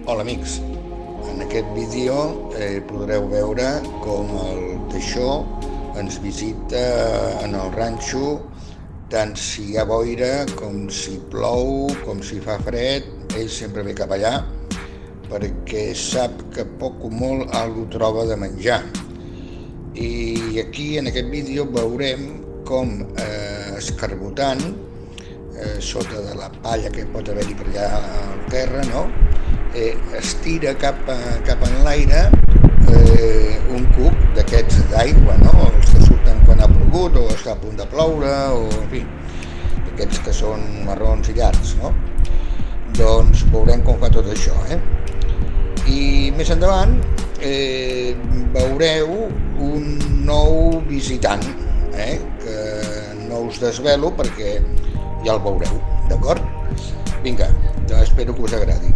Hola amics, en aquest vídeo podreu veure com el Teixó ens visita en el ranxo, tant si hi ha boira com si plou, com si fa fred. Ell sempre ve cap allà perquè sap que poc o molt algú troba de menjar. I aquí en aquest vídeo veurem com escarbotant sota de la palla que pot haver-hi per allà al terra, no? Estira cap en l'aire un cuc d'aquests d'aigua, no? Els que surten quan ha plogut o està a punt de ploure, o en fi, aquests que són marrons i llargs, no? Doncs veurem com fa tot això, I més endavant veureu un nou visitant, que no us desvelo perquè ja el veureu, d'acord? Vinga, espero que us agradi.